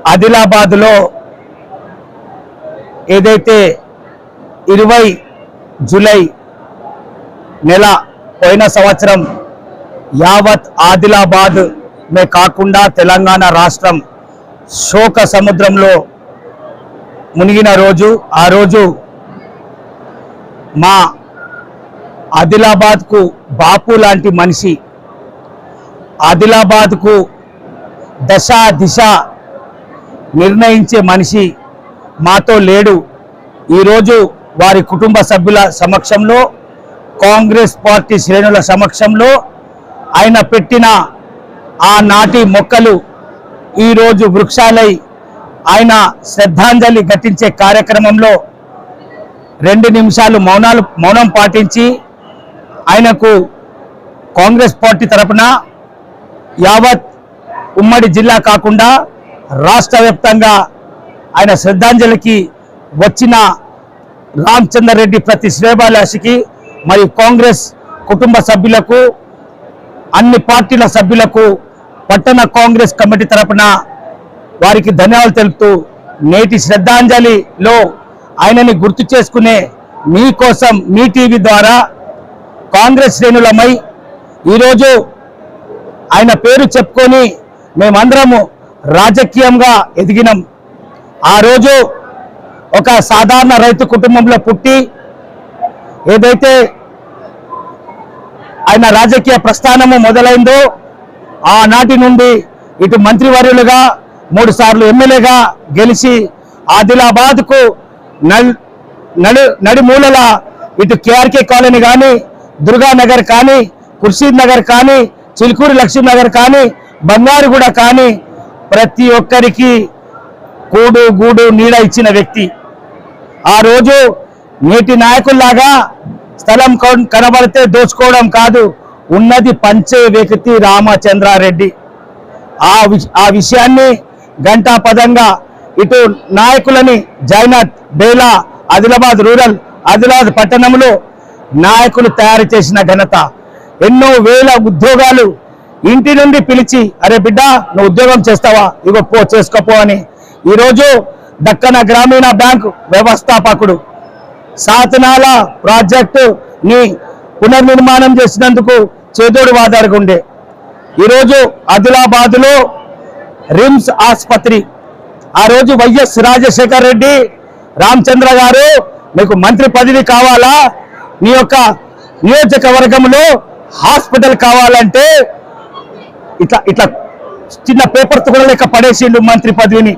ఆదిలాబాద్లో ఏదైతే 20 జూలై నెల పోయిన సంవత్సరం యావత్ ఆదిలాబాద్ మే కాకుండా తెలంగాణ రాష్ట్రం శోక సముద్రంలో మునిగిన రోజు, ఆ రోజు మా ఆదిలాబాద్కు బాపు లాంటి మనిషి, ఆదిలాబాద్కు దశ దిశ నిర్ణయించే మనిషి మాతో లేడు. ఈరోజు వారి కుటుంబ సభ్యుల సమక్షంలో, కాంగ్రెస్ పార్టీ శ్రేణుల సమక్షంలో ఆయన పెట్టిన ఆనాటి మొక్కలు ఈరోజు వృక్షాలై ఆయన శ్రద్ధాంజలి ఘటించే కార్యక్రమంలో 2 నిమిషాలు మౌనం పాటించి ఆయనకు కాంగ్రెస్ పార్టీ తరపున యావత్ ఉమ్మడి జిల్లా కాకుండా రాష్ట్ర వ్యాప్తంగా ఆయన శ్రద్ధాంజలికి వచ్చిన రామచందర్ రెడ్డి ప్రతి శ్రేయభిలాషికి మరియు కాంగ్రెస్ కుటుంబ సభ్యులకు, అన్ని పార్టీల సభ్యులకు పట్టణ కాంగ్రెస్ కమిటీ తరపున వారికి ధన్యవాదాలు తెలుపుతూ, నేటి శ్రద్ధాంజలిలో ఆయనని గుర్తు చేసుకునే మీకోసం మీ టీవీ ద్వారా కాంగ్రెస్ శ్రేణులమై ఈరోజు ఆయన పేరు చెప్పుకొని మేమందరము రాజకీయంగా ఎదిగినాం. ఆ రోజు ఒక సాధారణ రైతు కుటుంబంలో పుట్టి ఏదైతే ఆయన రాజకీయ ప్రస్థానము మొదలైందో ఆనాటి నుండి ఇటు మంత్రివర్యులుగా 3 సార్లు ఎమ్మెల్యేగా గెలిచి ఆదిలాబాద్కు నడిమూలల ఇటు కేఆర్కే కాలనీ కానీ, దుర్గానగర్ కానీ, ఖుర్షీద్ నగర్ కానీ, చిలుకూరు లక్ష్మీనగర్ కానీ, బంగారుగూడ కానీ ప్రతి ఒక్కరికి కూడు గూడు నీడ ఇచ్చిన వ్యక్తి. ఆ రోజు నేటి నాయకుల్లాగా స్థలం కనబడితే దోచుకోవడం కాదు, ఉన్నది పంచే వ్యక్తి రామచంద్రారెడ్డి. ఆ విషయాన్ని గంటాపదంగా ఇటు నాయకులని జైనత్, బేలా, ఆదిలాబాద్ రూరల్, ఆదిలాబాద్ పట్టణంలో నాయకులు తయారు చేసిన ఘనత. ఎన్నో వేల ఉద్యోగాలు ఇంటి నుండి పిలిచి, అరే బిడ్డ నువ్వు ఉద్యోగం చేస్తావా, ఇగో పో చేసుకోపో అని. ఈరోజు దక్కన గ్రామీణ బ్యాంకు వ్యవస్థాపకుడు, సాతనాల ప్రాజెక్టుని పునర్నిర్మాణం చేసినందుకు చేదోడు వాదారుగా ఉండే. ఈరోజు ఆదిలాబాద్లో రిమ్స్ ఆసుపత్రి, ఆ రోజు వైఎస్ రాజశేఖర్ రెడ్డి, రామచంద్ర గారు మీకు మంత్రి పదవి కావాలా, నీ యొక్క నియోజకవర్గంలో హాస్పిటల్ కావాలంటే ఇట్లా చిన్న పేపర్తో కూడా లెక్క పడేసిండు మంత్రి పదవిని.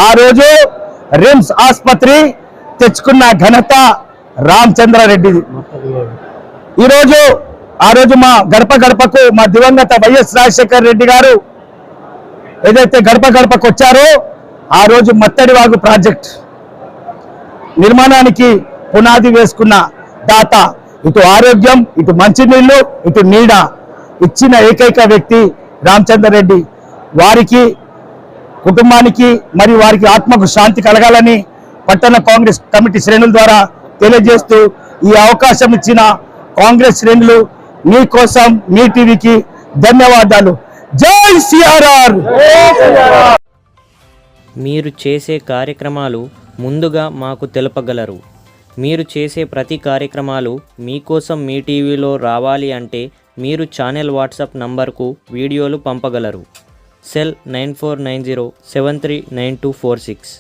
ఆ రోజు రిమ్స్ ఆసుపత్రి తెచ్చుకున్న ఘనత రామచంద్రారెడ్డిది. ఈరోజు ఆ రోజు మా గడప గడపకు మా దివంగత వైఎస్ రాజశేఖర్ రెడ్డి గారు ఏదైతే గడప గడపకు వచ్చారో ఆ రోజు మత్తడివాగు ప్రాజెక్ట్ నిర్మాణానికి పునాది వేసుకున్న దాత, ఇటు ఆరోగ్యం, ఇటు మంచినీళ్లు, ఇటు నీడ ఇచ్చిన ఏకైక వ్యక్తి రామచందర్ రెడ్డి. వారికి, కుటుంబానికి మరియు వారికి ఆత్మకు శాంతి కలగాలని పట్టణ కాంగ్రెస్ కమిటీ శ్రేణుల ద్వారా తెలియజేస్తూ, ఈ అవకాశం ఇచ్చిన కాంగ్రెస్ శ్రేణులు మీకోసం మీ టీవీకి ధన్యవాదాలు. జై సిఆర్ఆర్. మీరు చేసే కార్యక్రమాలు ముందుగా మాకు తెలపగలరు. మీరు చేసే ప్రతి కార్యక్రమాలు మీకోసం మీ టీవీలో రావాలి అంటే మీరు ఛానల్ వాట్సాప్ నంబర్కు వీడియోలు పంపగలరు. సెల్ 9490739246.